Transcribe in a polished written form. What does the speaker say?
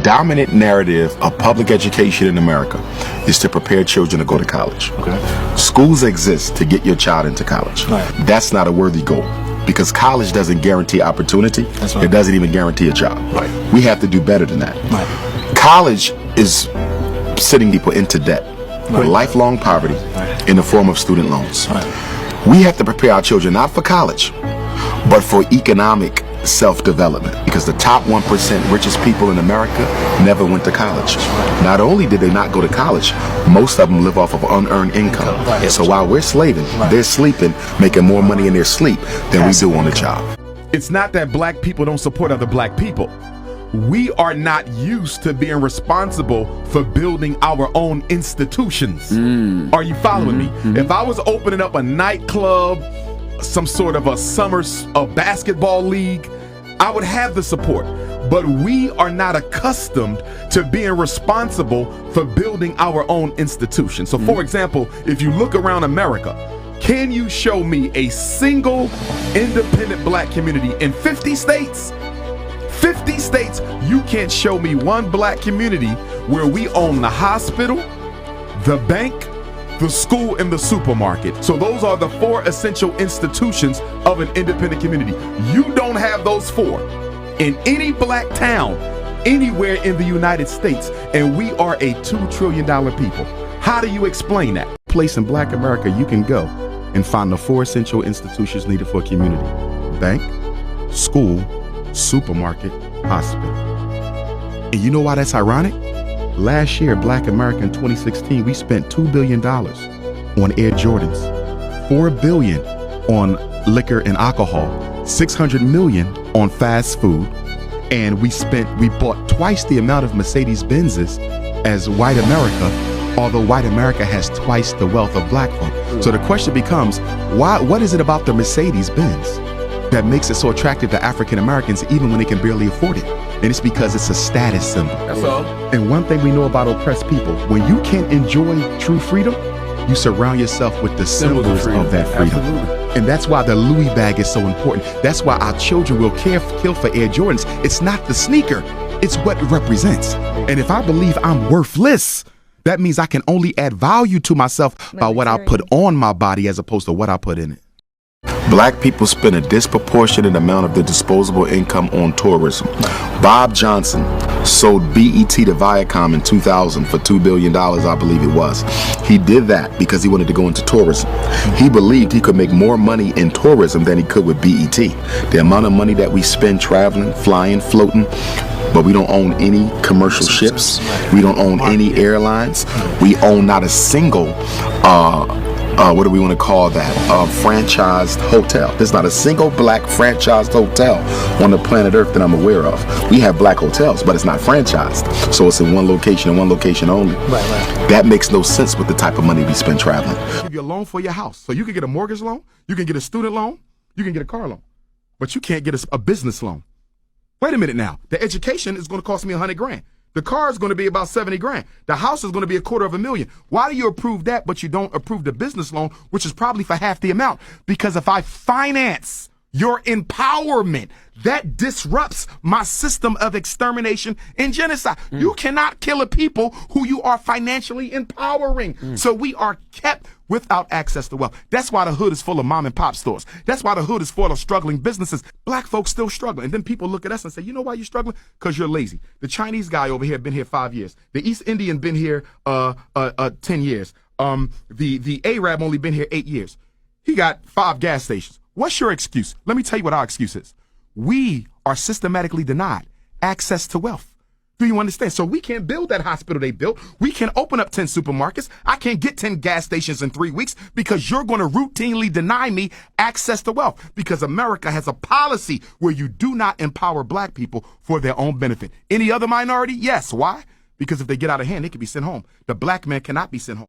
dominant narrative of public education in America is to prepare children to go to college. Okay. Schools exist to get your child into college. Right. That's not a worthy goal, because college doesn't guarantee opportunity. That's right. It doesn't even guarantee a job. Right. We have to do better than that. Right. College is sending people into debt, Right. lifelong poverty, Right. in the form of student loans. Right. We have to prepare our children not for college, but for economic self-development, because the top 1% richest people in America never went to college. Not only did they not go to college, most of them live off of unearned income. Right. So while we're slaving, they're sleeping, making more money in their sleep than we do on the job. It's not that black people don't support other black people. We are not used to being responsible for building our own institutions. Are you following me? If I was opening up a nightclub, some sort of a basketball league, I would have the support. But we are not accustomed to being responsible for building our own institutions. So for example, if you look around America, can you show me a single independent black community in 50 states? 50 states, you can't show me one black community where we own the hospital, the bank, the school, and the supermarket. So those are the 4 essential institutions of an independent community. You don't have those 4 in any black town anywhere in the United States, and we are a $2 trillion people. How do you explain that? Place in black America you can go and find the 4 essential institutions needed for a community: bank, school, supermarket, hospital. And you know why that's ironic? Last year, Black America in 2016, we spent $2 billion on Air Jordans, $4 billion on liquor and alcohol, $600 million on fast food, and we bought twice the amount of Mercedes-Benzes as white America, although white America has twice the wealth of black folk. So the question becomes, what is it about the Mercedes-Benz that makes it so attractive to African Americans even when they can barely afford it? And it's because it's a status symbol. That's all. And one thing we know about oppressed people, when you can't enjoy true freedom, you surround yourself with the symbols of that freedom. Absolutely. And that's why the Louis bag is so important. That's why our children will kill for Air Jordans. It's not the sneaker, it's what it represents. And if I believe I'm worthless, that means I can only add value to myself by what I put on my body as opposed to what I put in it. Black people spend a disproportionate amount of their disposable income on tourism. Bob Johnson sold BET to Viacom in 2000 for $2 billion, I believe it was. He did that because he wanted to go into tourism. He believed he could make more money in tourism than he could with BET. The amount of money that we spend traveling, flying, floating, but we don't own any commercial ships. We don't own any airlines. We own not a single what do we want to call that? Franchised hotel. There's not a single black franchised hotel on the planet Earth that I'm aware of. We have black hotels, but it's not franchised. So it's in one location and one location only. Right. That makes no sense with the type of money we spend traveling. Give you a loan for your house. So you can get a mortgage loan, you can get a student loan, you can get a car loan, but you can't get a business loan. Wait a minute now. The education is going to cost me $100,000. The car is going to be about $70,000. The house is going to be $250,000. Why do you approve that, but you don't approve the business loan, which is probably for half the amount? Because if I finance your empowerment, that disrupts my system of extermination and genocide. You cannot kill a people who you are financially empowering. So we are kept without access to wealth. That's why the hood is full of mom and pop stores. That's why the hood is full of struggling businesses. Black folks still struggling. And then people look at us and say, you know why you're struggling? Because you're lazy. The Chinese guy over here been here 5 years. The East Indian been here 10 years. The Arab only been here 8 years. He got 5 gas stations. What's your excuse? Let me tell you what our excuse is. We are systematically denied access to wealth. Do you understand? So we can't build that hospital they built. We can open up 10 supermarkets. I can't get 10 gas stations in 3 weeks because you're going to routinely deny me access to wealth, because America has a policy where you do not empower black people for their own benefit. Any other minority? Yes. Why? Because if they get out of hand, they can be sent home. The black man cannot be sent home.